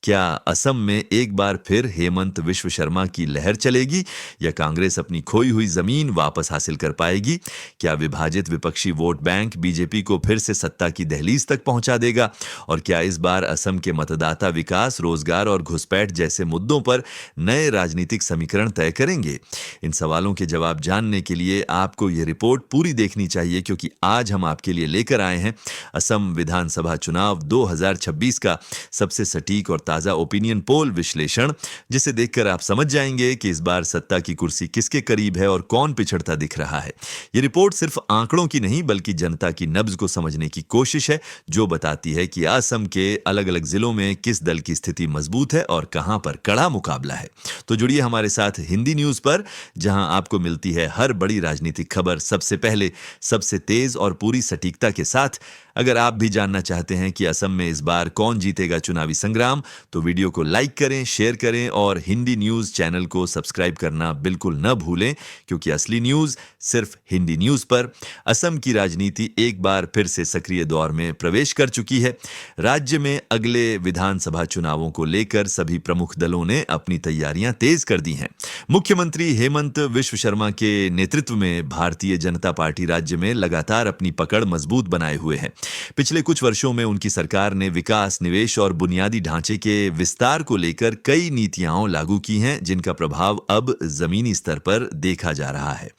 क्या असम में एक बार फिर हेमंत विश्व शर्मा की लहर चलेगी या कांग्रेस अपनी खोई हुई जमीन वापस हासिल कर पाएगी? क्या विभाजित विपक्षी वोट बैंक बीजेपी को फिर से सत्ता की दहलीज तक पहुंचा देगा? और क्या इस बार असम के मतदाता विकास, रोजगार और घुसपैठ जैसे मुद्दों पर नए राजनीतिक समीकरण तय करेंगे? इन सवालों के जवाब जानने के लिए आपको यह रिपोर्ट पूरी देखनी चाहिए, क्योंकि आज हम आपके लिए लेकर आए हैं असम विधानसभा चुनाव 2026 का सबसे सटीक और ताजा ओपिनियन पोल विश्लेषण, जिसे देखकर आप समझ जाएंगे कि इस बार सत्ता की कुर्सी किसके करीब है और कौन पिछड़ता दिख रहा है। ये रिपोर्ट सिर्फ आंकड़ों की नहीं, बल्कि जनता की नब्ज को समझने की कोशिश है, जो बताती है कि असम के अलग अलग जिलों में किस दल की स्थिति मजबूत है और कहां पर कड़ा मुकाबला है। तो जुड़िए हमारे साथ हिंदी न्यूज पर, जहां आपको मिलती है हर बड़ी राजनीतिक खबर सबसे पहले, सबसे तेज और पूरी सटीकता के साथ। अगर आप भी जानना चाहते हैं कि असम में इस बार कौन जीतेगा चुनावी संग्राम, तो वीडियो को लाइक करें, शेयर करें और हिंदी न्यूज चैनल को सब्सक्राइब करना बिल्कुल न भूलें, क्योंकि असली न्यूज सिर्फ हिंदी न्यूज पर। असम की राजनीति एक बार फिर से सक्रिय दौर में प्रवेश कर चुकी है। राज्य में अगले विधानसभा चुनावों को लेकर सभी प्रमुख दलों ने अपनी तैयारियां तेज कर दी हैं। मुख्यमंत्री हेमंत विश्व शर्मा के नेतृत्व में भारतीय जनता पार्टी राज्य में लगातार अपनी पकड़ मजबूत बनाए हुए है। पिछले कुछ वर्षों में उनकी सरकार ने विकास, निवेश और बुनियादी ढांचे के विस्तार को लेकर कई नीतियां लागू की हैं, जिनका प्रभाव अब जमीनी स्तर पर देखा जा रहा है।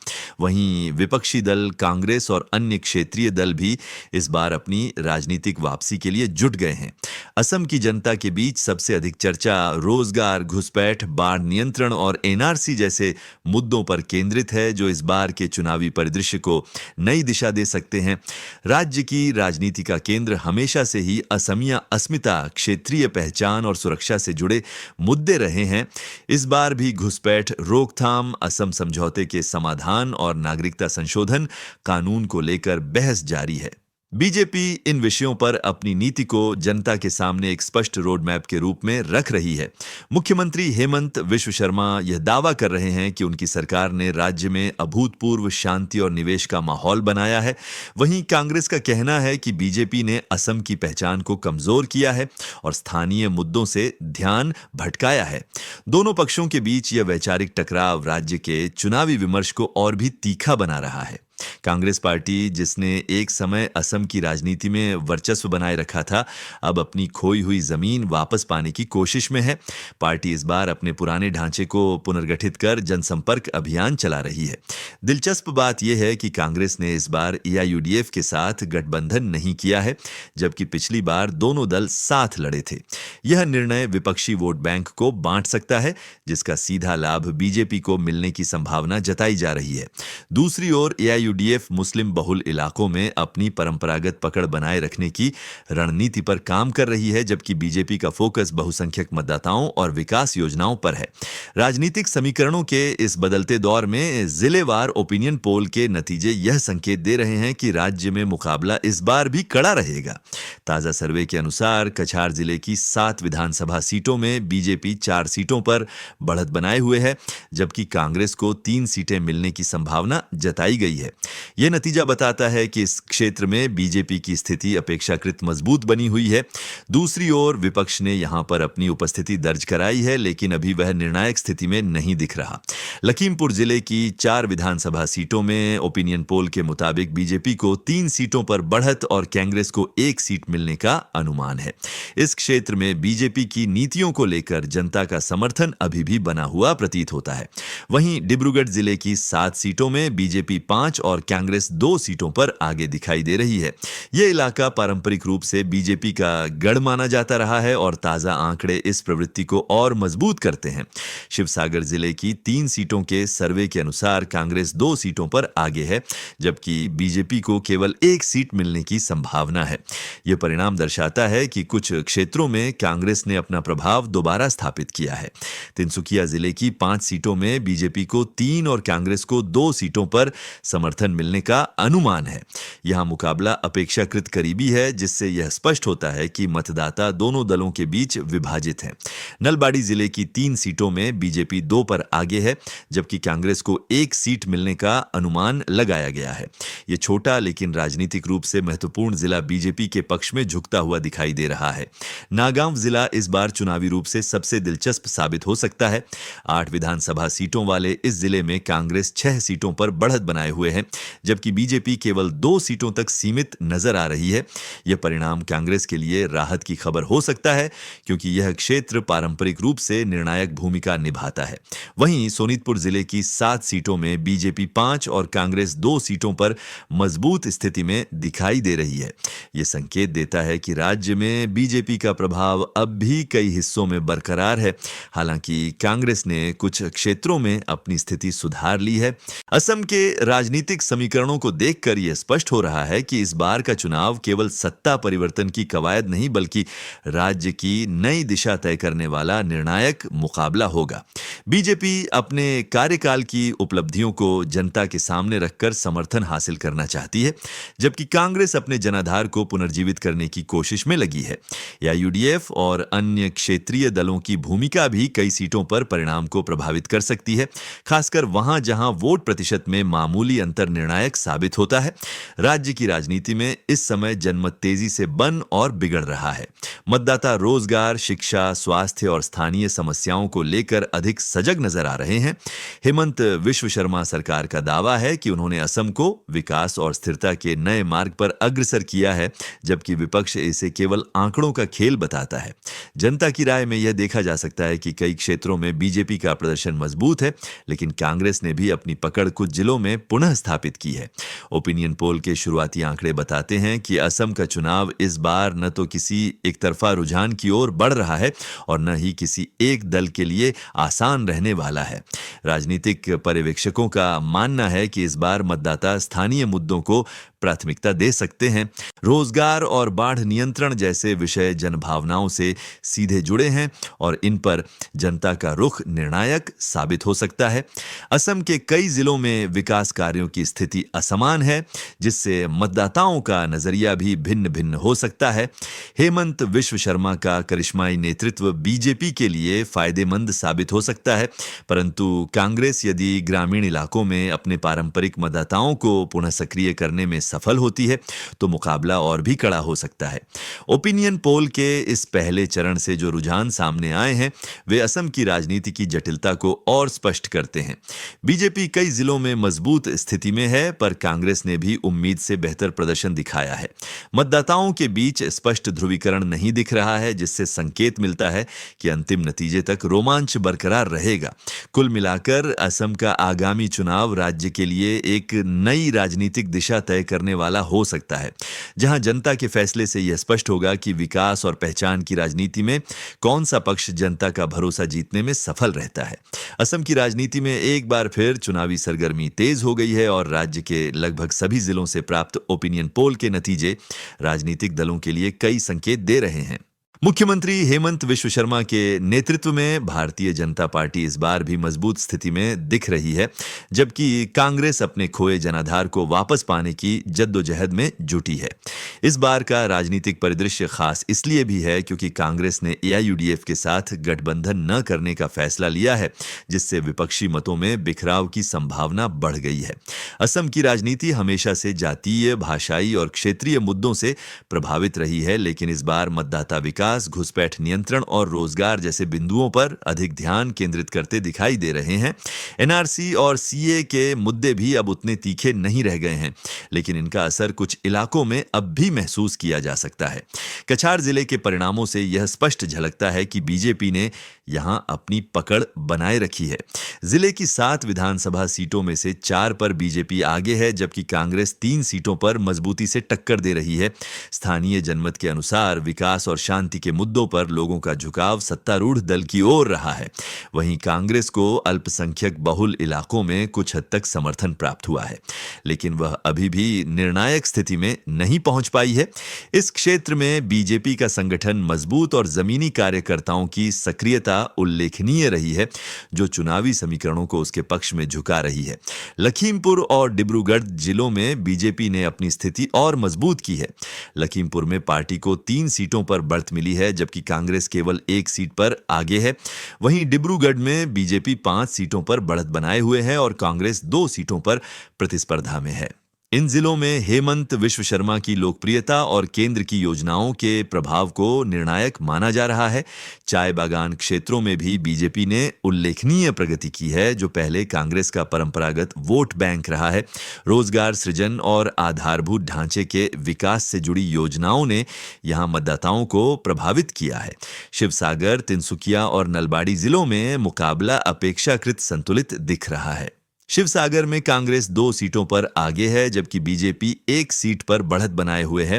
वहीं विपक्षी दल कांग्रेस और अन्य क्षेत्रीय दल भी इस बार अपनी राजनीतिक वापसी के लिए जुट गए हैं। असम की जनता के बीच सबसे अधिक चर्चा रोजगार, घुसपैठ, बाढ़ नियंत्रण और एनआरसी जैसे मुद्दों पर केंद्रित है, जो इस बार के चुनावी परिदृश्य को नई दिशा दे सकते हैं। राज्य की राजनीति का केंद्र हमेशा से ही असमिया अस्मिता, क्षेत्रीय पहचान और सुरक्षा से जुड़े मुद्दे रहे हैं। इस बार भी घुसपैठ रोकथाम, असम समझौते के समाधान और नागरिकता संशोधन कानून को लेकर बहस जारी है। बीजेपी इन विषयों पर अपनी नीति को जनता के सामने एक स्पष्ट रोड मैप के रूप में रख रही है। मुख्यमंत्री हेमंत विश्व शर्मा यह दावा कर रहे हैं कि उनकी सरकार ने राज्य में अभूतपूर्व शांति और निवेश का माहौल बनाया है। वहीं कांग्रेस का कहना है कि बीजेपी ने असम की पहचान को कमजोर किया है और स्थानीय मुद्दों से ध्यान भटकाया है। दोनों पक्षों के बीच यह वैचारिक टकराव राज्य के चुनावी विमर्श को और भी तीखा बना रहा है। कांग्रेस पार्टी, जिसने एक समय असम की राजनीति में वर्चस्व बनाए रखा था, अब अपनी खोई हुई जमीन वापस पाने की कोशिश में है। पार्टी इस बार अपने पुराने ढांचे को पुनर्गठित कर जनसंपर्क अभियान चला रही है। दिलचस्प बात यह है कि कांग्रेस ने इस बार एआईयूडीएफ के साथ गठबंधन नहीं किया है, जबकि पिछली बार दोनों दल साथ लड़े थे। यह निर्णय विपक्षी वोट बैंक को बांट सकता है, जिसका सीधा लाभ बीजेपी को मिलने की संभावना जताई जा रही है। दूसरी ओर एआईयूडीएफ मुस्लिम बहुल इलाकों में अपनी परंपरागत पकड़ बनाए रखने की रणनीति पर काम कर रही है, जबकि बीजेपी का फोकस बहुसंख्यक मतदाताओं और विकास योजनाओं पर है। राजनीतिक समीकरणों के इस बदलते दौर में जिलेवार ओपिनियन पोल के नतीजे यह संकेत दे रहे हैं कि राज्य में मुकाबला इस बार भी कड़ा रहेगा। ताजा सर्वे के अनुसार कछार जिले की 7 विधानसभा सीटों में बीजेपी 4 सीटों पर बढ़त बनाए हुए है, जबकि कांग्रेस को 3 सीटें मिलने की संभावना जताई गई है। यह नतीजा बताता है कि इस क्षेत्र में बीजेपी की स्थिति अपेक्षाकृत मजबूत बनी हुई है। दूसरी ओर विपक्ष ने यहां पर अपनी उपस्थिति दर्ज कराई है, लेकिन अभी वह निर्णायक स्थिति में नहीं दिख रहा। लखीमपुर जिले की 4 विधानसभा सीटों में ओपिनियन पोल के मुताबिक बीजेपी को 3 सीटों पर बढ़त और कांग्रेस को 1 सीट मिलने का अनुमान है। इस क्षेत्र में बीजेपी की नीतियों को लेकर जनता का समर्थन अभी भी बना हुआ प्रतीत होता है। वहीं डिब्रूगढ़ जिले की 7 सीटों में बीजेपी 5 और कांग्रेस 2 सीटों पर आगे दिखाई दे रही है। यह इलाका पारंपरिक रूप से बीजेपी का गढ़ माना जाता रहा है और ताजा आंकड़े इस प्रवृत्ति को और मजबूत करते हैं। शिवसागर जिले की 3 सीटों के सर्वे के अनुसार कांग्रेस 2 सीटों पर आगे है, जबकि बीजेपी को केवल 1 सीट मिलने की संभावना है। यह परिणाम दर्शाता है कि कुछ क्षेत्रों में कांग्रेस ने अपना प्रभाव दोबारा स्थापित किया है। तिनसुकिया जिले की 5 सीटों में बीजेपी को 3 और कांग्रेस को 2 सीटों पर समर्थन मिलने का अनुमान है। यहां मुकाबला अपेक्षाकृत करीबी है, जिससे यह स्पष्ट होता है कि मतदाता दोनों दलों के बीच विभाजित हैं। नलबाड़ी जिले की 3 सीटों में बीजेपी 2 पर आगे है, जबकि कांग्रेस को एक सीट मिलने का अनुमान लगाया गया है। यह छोटा लेकिन राजनीतिक रूप से महत्वपूर्ण जिला बीजेपी के पक्ष में झुकता हुआ दिखाई दे रहा है। नागांव जिला इस बार चुनावी रूप से सबसे दिलचस्प साबित हो सकता है। 8 विधानसभा सीटों वाले इस जिले में कांग्रेस 6 सीटों पर बढ़त बनाए हुए है, जबकि बीजेपी केवल 2 सीटों तक सीमित नजर आ रही है। यह परिणाम कांग्रेस के लिए राहत की खबर हो सकता है, क्योंकि यह क्षेत्र पारंपरिक रूप से निर्णायक भूमिका निभाता है। वहीं सोनीतपुर जिले की 7 सीटों में बीजेपी 5 और कांग्रेस 2 सीटों पर मजबूत स्थिति में दिखाई दे रही है। यह संकेत देता है कि राज्य में बीजेपी का प्रभाव अब भी कई हिस्सों में बरकरार है। हालांकि कांग्रेस ने कुछ क्षेत्रों में अपनी स्थिति सुधार ली है। असम के राजनीतिक समीकरणों को देखकर यह स्पष्ट हो रहा है कि इस बार का चुनाव केवल सत्ता परिवर्तन की कवायद नहीं, बल्कि राज्य की नई दिशा तय करने वाला निर्णायक मुकाबला होगा। बीजेपी अपने कार्यकाल की उपलब्धियों को जनता के सामने रखकर समर्थन हासिल करना चाहती है, जबकि कांग्रेस अपने जनाधार को पुनर्जीवित करने की कोशिश में लगी है। यूडीएफ और अन्य क्षेत्रीय दलों की भूमिका भी कई सीटों पर परिणाम को प्रभावित कर सकती है, खासकर वहां जहां वोट प्रतिशत में मामूली अंतर निर्णायक साबित होता है। राज्य की राजनीति में इस समय जनमत तेजी से बन और बिगड़ रहा है। मतदाता रोजगार, शिक्षा, स्वास्थ्य और स्थानीय समस्याओं को लेकर अधिक सजग नजर आ रहे हैं। हेमंत विश्व शर्मा सरकार का दावा है कि उन्होंने असम को विकास और स्थिरता के नए मार्ग पर अग्रसर किया है, जबकि विपक्ष इसे केवल आंकड़ों का खेल बताता है। जनता की राय में यह देखा जा सकता है कि कई क्षेत्रों में बीजेपी का प्रदर्शन मजबूत है, लेकिन कांग्रेस ने भी अपनी पकड़ कुछ जिलों में पुनः स्थापित की है। ओपिनियन पोल के शुरुआती आंकड़े बताते हैं कि असम का चुनाव इस बार न तो किसी एक तरफा रुझान की ओर बढ़ रहा है और न ही किसी एक दल के लिए आसान रहने वाला है। राजनीतिक पर्यवेक्षकों का मानना है कि इस बार मतदाता स्थानीय मुद्दों को प्राथमिकता दे सकते हैं। रोजगार और बाढ़ नियंत्रण जैसे विषय जनभावनाओं से सीधे जुड़े हैं और इन पर जनता का रुख निर्णायक साबित हो सकता है। असम के कई जिलों में विकास कार्यों की स्थिति असमान है, जिससे मतदाताओं का नजरिया भी भिन्न भिन्न हो सकता है। हेमंत विश्व शर्मा का करिश्माई नेतृत्व बीजेपी के लिए फायदेमंद साबित हो सकता है, परंतु कांग्रेस यदि ग्रामीण इलाकों में अपने पारंपरिक मतदाताओं को पुनः सक्रिय करने में सफल होती है तो मुकाबला और भी कड़ा हो सकता है। ओपिनियन पोल के इस पहले चरण से जो रुझान सामने आए हैं वे असम की राजनीति की जटिलता को और स्पष्ट करते हैं। बीजेपी कई जिलों में मजबूत स्थिति में है, पर कांग्रेस ने भी उम्मीद से बेहतर प्रदर्शन दिखाया है। मतदाताओं के बीच स्पष्ट ध्रुवीकरण नहीं दिख रहा है, जिससे संकेत मिलता है कि अंतिम नतीजे तक रोमांच बरकरार रहेगा। कुल मिलाकर असम का आगामी चुनाव राज्य के लिए एक नई राजनीतिक दिशा तय करने वाला हो सकता है, जहां जनता के फैसले से यह स्पष्ट होगा कि विकास और पहचान की राजनीति में कौन सा पक्ष जनता का भरोसा जीतने में सफल रहता है। असम की राजनीति में एक बार फिर चुनावी सरगर्मी तेज हो गई है और राज्य के लगभग सभी जिलों से प्राप्त ओपिनियन पोल के नतीजे राजनीतिक दलों के लिए कई संकेत दे रहे हैं। मुख्यमंत्री हेमंत विश्व शर्मा के नेतृत्व में भारतीय जनता पार्टी इस बार भी मजबूत स्थिति में दिख रही है, जबकि कांग्रेस अपने खोए जनाधार को वापस पाने की जद्दोजहद में जुटी है। इस बार का राजनीतिक परिदृश्य खास इसलिए भी है क्योंकि कांग्रेस ने एआईयूडीएफ के साथ गठबंधन न करने का फैसला लिया है, जिससे विपक्षी मतों में बिखराव की संभावना बढ़ गई है। असम की राजनीति हमेशा से जातीय, भाषाई और क्षेत्रीय मुद्दों से प्रभावित रही है, लेकिन इस बार मतदाता विकास, घुसपैठ नियंत्रण और रोजगार जैसे बिंदुओं पर अधिक ध्यान केंद्रित करते दिखाई दे रहे हैं। एनआरसी और सीए के मुद्दे भी अब उतने तीखे नहीं रह गए हैं, लेकिन इनका असर कुछ इलाकों में अब भी महसूस किया जा सकता है। कछार जिले के परिणामों से यह स्पष्ट झलकता है कि बीजेपी ने यहां अपनी पकड़ बनाए रखी है। जिले की 7 विधानसभा सीटों में से 4 पर बीजेपी आगे है, जबकि कांग्रेस 3 सीटों पर मजबूती से टक्कर दे रही है। स्थानीय जनमत के अनुसार विकास और शांति के मुद्दों पर लोगों का झुकाव सत्तारूढ़ दल की ओर रहा है। वहीं कांग्रेस को अल्पसंख्यक बहुल इलाकों में कुछ हद तक समर्थन प्राप्त हुआ है, लेकिन वह अभी भी निर्णायक स्थिति में नहीं पहुंच पाई है। इस क्षेत्र में बीजेपी का संगठन मजबूत और जमीनी कार्यकर्ताओं की सक्रियता उल्लेखनीय रही है, जो चुनावी समीकरणों को उसके पक्ष में झुका रही है। लखीमपुर और डिब्रूगढ़ जिलों में बीजेपी ने अपनी स्थिति और मजबूत की है। लखीमपुर में पार्टी को 3 सीटों पर बढ़त मिली मिली है, जबकि कांग्रेस केवल एक सीट पर आगे है। वहीं डिब्रूगढ़ में बीजेपी 5 सीटों पर बढ़त बनाए हुए है और कांग्रेस 2 सीटों पर प्रतिस्पर्धा में है। इन जिलों में हेमंत विश्व शर्मा की लोकप्रियता और केंद्र की योजनाओं के प्रभाव को निर्णायक माना जा रहा है। चाय बागान क्षेत्रों में भी बीजेपी ने उल्लेखनीय प्रगति की है, जो पहले कांग्रेस का परंपरागत वोट बैंक रहा है। रोजगार सृजन और आधारभूत ढांचे के विकास से जुड़ी योजनाओं ने यहां मतदाताओं को प्रभावित किया है। शिवसागर, तिनसुकिया और नलबाड़ी जिलों में मुकाबला अपेक्षाकृत संतुलित दिख रहा है। शिवसागर में कांग्रेस 2 सीटों पर आगे है, जबकि बीजेपी 1 सीट पर बढ़त बनाए हुए है।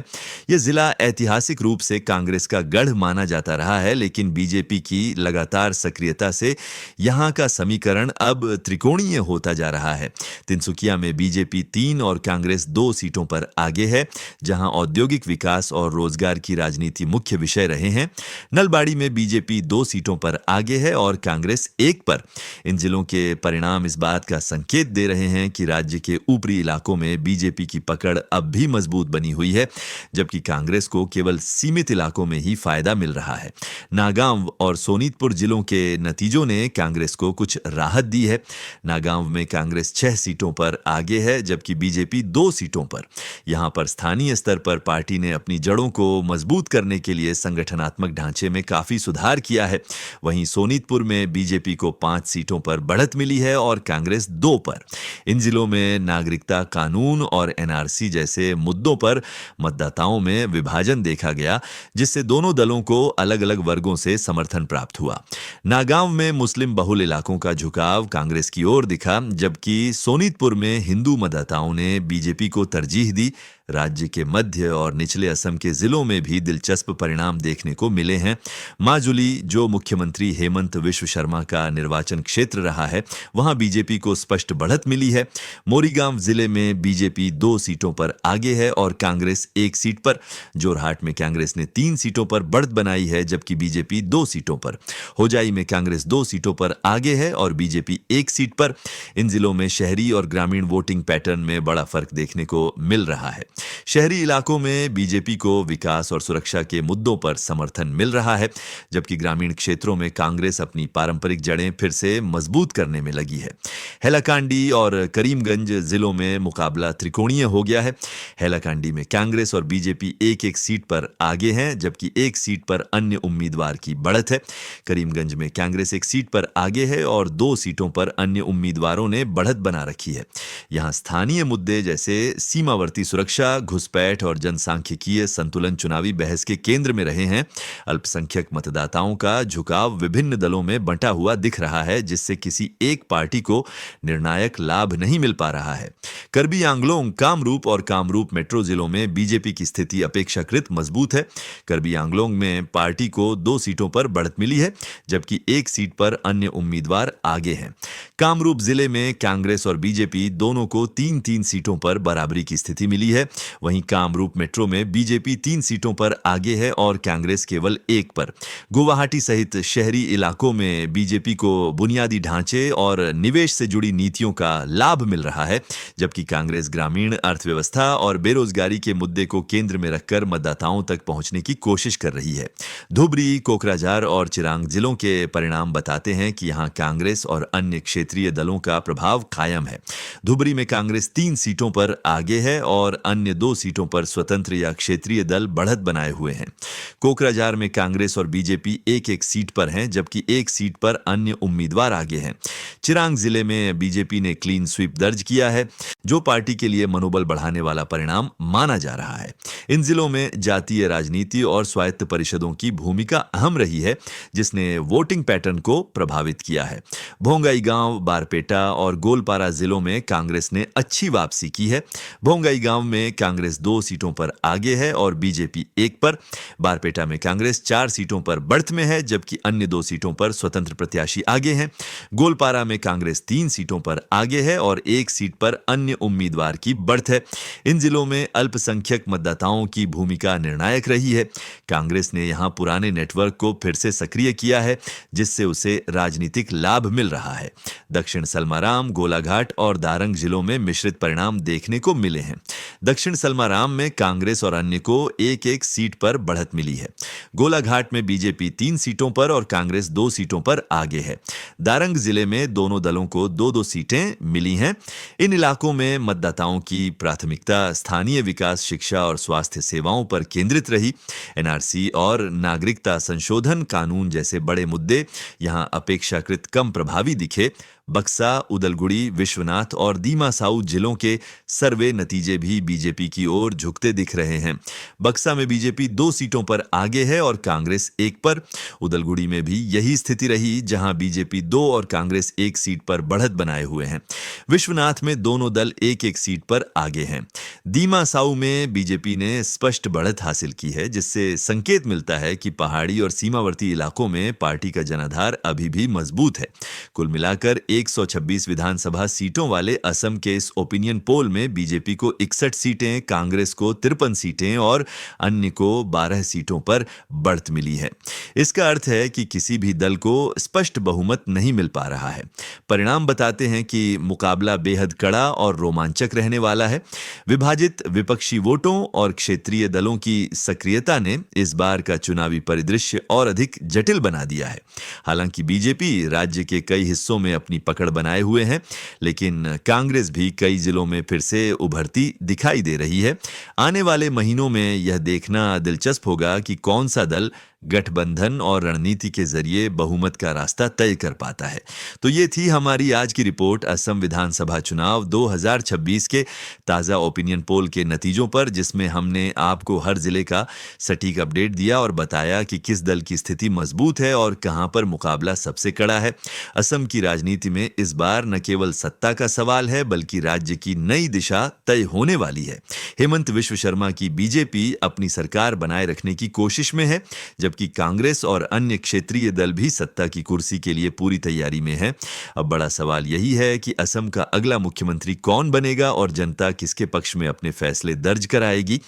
यह जिला ऐतिहासिक रूप से कांग्रेस का गढ़ माना जाता रहा है, लेकिन बीजेपी की लगातार सक्रियता से यहां का समीकरण अब त्रिकोणीय होता जा रहा है। तिनसुकिया में बीजेपी 3 और कांग्रेस 2 सीटों पर आगे है, जहां औद्योगिक विकास और रोजगार की राजनीति मुख्य विषय रहे हैं। नलबाड़ी में बीजेपी 2 सीटों पर आगे है और कांग्रेस 1 पर। इन जिलों के परिणाम इस बात का संकेत दे रहे हैं कि राज्य के ऊपरी इलाकों में बीजेपी की पकड़ अब भी मजबूत बनी हुई है, जबकि कांग्रेस को केवल सीमित इलाकों में ही फायदा मिल रहा है। नागांव और सोनीतपुर जिलों के नतीजों ने कांग्रेस को कुछ राहत दी है। नागांव में कांग्रेस 6 सीटों पर आगे है, जबकि बीजेपी 2 सीटों पर। यहां पर स्थानीय स्तर पर पार्टी ने अपनी जड़ों को मजबूत करने के लिए संगठनात्मक ढांचे में काफी सुधार किया है। वहीं सोनीतपुर में बीजेपी को 5 सीटों पर बढ़त मिली है और कांग्रेस 2 पर। इन जिलों में नागरिकता कानून और एनआरसी जैसे मुद्दों पर मतदाताओं में विभाजन देखा गया, जिससे दोनों दलों को अलग अलग वर्गों से समर्थन प्राप्त हुआ। नागांव में मुस्लिम बहुल इलाकों का झुकाव कांग्रेस की ओर दिखा, जबकि सोनीतपुर में हिंदू मतदाताओं ने बीजेपी को तरजीह दी। राज्य के मध्य और निचले असम के जिलों में भी दिलचस्प परिणाम देखने को मिले हैं। माजुली, जो मुख्यमंत्री हेमंत विश्व शर्मा का निर्वाचन क्षेत्र रहा है, वहां बीजेपी को स्पष्ट बढ़त मिली है। मोरीगांव जिले में बीजेपी 2 सीटों पर आगे है और कांग्रेस 1 सीट पर। जोरहाट में कांग्रेस ने 3 सीटों पर बढ़त बनाई है, जबकि बीजेपी 2 सीटों पर। होजाई में कांग्रेस 2 सीटों पर आगे है और बीजेपी 1 सीट पर। इन जिलों में शहरी और ग्रामीण वोटिंग पैटर्न में बड़ा फर्क देखने को मिल रहा है। शहरी इलाकों में बीजेपी को विकास और सुरक्षा के मुद्दों पर समर्थन मिल रहा है, जबकि ग्रामीण क्षेत्रों में कांग्रेस अपनी पारंपरिक जड़ें फिर से मजबूत करने में लगी है। हैलाकांडी और करीमगंज जिलों में मुकाबला त्रिकोणीय हो गया है। हैलाकांडी में कांग्रेस और बीजेपी 1-1 सीट पर आगे हैं, जबकि 1 सीट पर अन्य उम्मीदवार की बढ़त है। करीमगंज में कांग्रेस 1 सीट पर आगे है और 2 सीटों पर अन्य उम्मीदवारों ने बढ़त बना रखी है। यहां स्थानीय मुद्दे जैसे सीमावर्ती सुरक्षा, घुसपैठ और जनसांख्यिकीय संतुलन चुनावी बहस के केंद्र में रहे हैं। अल्पसंख्यक मतदाताओं का झुकाव विभिन्न दलों में बंटा हुआ दिख रहा है, जिससे किसी एक पार्टी को निर्णायक लाभ नहीं मिल पा रहा है। करबी आंगलोंग, कामरूप और कामरूप मेट्रो जिलों में बीजेपी की स्थिति अपेक्षाकृत मजबूत है। करबी आंगलोंग में पार्टी को 2 सीटों पर बढ़त मिली है, जबकि 1 सीट पर अन्य उम्मीदवार आगे हैं। कामरूप जिले में कांग्रेस और बीजेपी दोनों को 3-3 सीटों पर बराबरी की स्थिति मिली है। वहीं कामरूप मेट्रो में बीजेपी 3 सीटों पर आगे है और कांग्रेस केवल 1 पर। गुवाहाटी सहित शहरी इलाकों में बीजेपी को बुनियादी ढांचे और निवेश से जुड़ी नीतियों का लाभ मिल रहा है, जबकि कांग्रेस ग्रामीण अर्थव्यवस्था और बेरोजगारी के मुद्दे को केंद्र में रखकर मतदाताओं तक पहुंचने की कोशिश कर रही है। धुबरी, कोकराझार और चिरांग जिलों के परिणाम बताते हैं कि यहां कांग्रेस और अन्य क्षेत्रीय दलों का प्रभाव कायम है। धुबरी में कांग्रेस 3 सीटों पर आगे है और अन्य 2 सीटों पर स्वतंत्र या क्षेत्रीय दल बढ़त बनाए हुए हैं। कोकराझार में कांग्रेस और बीजेपी 1-1 सीट पर हैं, जबकि 1 सीट पर अन्य उम्मीदवार आगे हैं। चिरांग जिले में बीजेपी ने क्लीन स्वीप दर्ज किया है, जो पार्टी के लिए मनोबल बढ़ाने वाला परिणाम माना जा रहा है। इन जिलों में जातीय राजनीति और स्वायत्त परिषदों की भूमिका अहम रही है, जिसने वोटिंग पैटर्न को प्रभावित किया है। भोंगाई गांव, बारपेटा और गोलपारा जिलों में कांग्रेस ने अच्छी वापसी की है। भोंगाई गांव में कांग्रेस 2 सीटों पर आगे है और बीजेपी 1 पर। बारपेटा में कांग्रेस 4 सीटों पर बढ़त में है, जबकि अन्य 2 सीटों पर स्वतंत्र प्रत्याशी आगे हैं। गोलपारा में कांग्रेस 3 सीटों पर आगे है और 1 सीट पर अन्य उम्मीदवार की बढ़त है। इन जिलों में अल्पसंख्यक मतदाताओं की भूमिका निर्णायक रही है। कांग्रेस ने यहां पुराने नेटवर्क को फिर से सक्रिय किया है, जिससे उसे राजनीतिक लाभ मिल रहा है। दक्षिण सलमाराम, गोलाघाट और दारंग जिलों में मिश्रित परिणाम देखने को मिले हैं। दक्षिण दक्षिण सलमाराम में कांग्रेस और अन्य को एक एक सीट पर बढ़त मिली है। गोलाघाट में बीजेपी 3 सीटों पर और कांग्रेस 2 सीटों पर आगे है। दारंग जिले में दोनों दलों को 2-2 सीटें मिली हैं। इन इलाकों में मतदाताओं की प्राथमिकता स्थानीय विकास, शिक्षा और स्वास्थ्य सेवाओं पर केंद्रित रही। एनआरसी और नागरिकता संशोधन कानून जैसे बड़े मुद्दे यहां अपेक्षाकृत कम प्रभावी दिखे। बक्सा, उदलगुड़ी, विश्वनाथ और दीमा साऊ जिलों के सर्वे नतीजे भी बीजेपी की ओर झुकते दिख रहे हैं। बक्सा में बीजेपी 2 सीटों पर आगे है और कांग्रेस 1 पर। उदलगुड़ी में भी यही स्थिति रही, जहां बीजेपी 2 और कांग्रेस 1 सीट पर बढ़त बनाए हुए हैं। विश्वनाथ में दोनों दल 1-1 सीट पर आगे हैं। दीमा साऊ में बीजेपी ने स्पष्ट बढ़त हासिल की है, जिससे संकेत मिलता है कि पहाड़ी और सीमावर्ती इलाकों में पार्टी का जनाधार अभी भी मजबूत है। कुल मिलाकर 126 विधानसभा सीटों वाले असम के इस ओपिनियन पोल में बीजेपी को 61 सीटें, कांग्रेस को 53 सीटें और अन्य को 12 सीटों पर बढ़त मिली है। इसका अर्थ है कि किसी भी दल को स्पष्ट बहुमत नहीं मिल पा रहा है। परिणाम बताते हैं कि मुकाबला बेहद कड़ा और रोमांचक रहने वाला है। विभाजित विपक्षी वोटों और क्षेत्रीय दलों की सक्रियता ने इस बार का चुनावी परिदृश्य और अधिक जटिल बना दिया है। हालांकि बीजेपी राज्य के कई हिस्सों में अपनी पकड़ बनाए हुए हैं, लेकिन कांग्रेस भी कई जिलों में फिर से उभरती दिखाई दे रही है। आने वाले महीनों में यह देखना दिलचस्प होगा कि कौन सा दल गठबंधन और रणनीति के जरिए बहुमत का रास्ता तय कर पाता है। तो ये थी हमारी आज की रिपोर्ट असम विधानसभा चुनाव 2026 के ताज़ा ओपिनियन पोल के नतीजों पर, जिसमें हमने आपको हर जिले का सटीक अपडेट दिया और बताया कि किस दल की स्थिति मजबूत है और कहां पर मुकाबला सबसे कड़ा है। असम की राजनीति में इस बार न केवल सत्ता का सवाल है, बल्कि राज्य की नई दिशा तय होने वाली है। हेमंत विश्व शर्मा की बीजेपी अपनी सरकार बनाए रखने की कोशिश में है, जबकि कांग्रेस और अन्य क्षेत्रीय दल भी सत्ता की कुर्सी के लिए पूरी तैयारी में है। अब बड़ा सवाल यही है कि असम का अगला मुख्यमंत्री कौन बनेगा और जनता किसके पक्ष में अपने फैसले दर्ज कराएगी।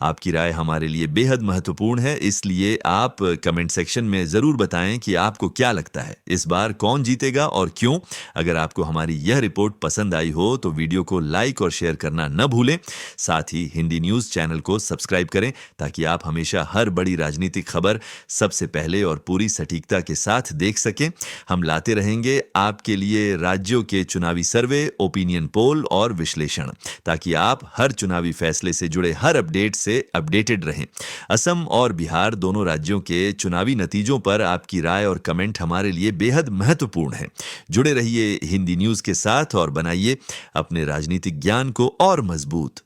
आपकी राय हमारे लिए बेहद महत्वपूर्ण है, इसलिए आप कमेंट सेक्शन में जरूर बताएं कि आपको क्या लगता है, इस बार कौन जीतेगा और क्यों। अगर आपको हमारी यह रिपोर्ट पसंद आई हो तो वीडियो को लाइक और शेयर करना न भूलें। साथ ही हिंदी न्यूज चैनल को सब्सक्राइब करें, ताकि आप हमेशा हर बड़ी राजनीतिक खबर सबसे पहले और पूरी सटीकता के साथ देख सकें। हम लाते रहेंगे आपके लिए राज्यों के चुनावी सर्वे, ओपिनियन पोल और विश्लेषण, ताकि आप हर चुनावी फैसले से जुड़े हर अपडेट से अपडेटेड रहें। असम और बिहार दोनों राज्यों के चुनावी नतीजों पर आपकी राय और कमेंट हमारे लिए बेहद महत्वपूर्ण है। जुड़े रहिए हिंदी न्यूज के साथ और बनाइए अपने राजनीतिक ज्ञान को और मजबूत।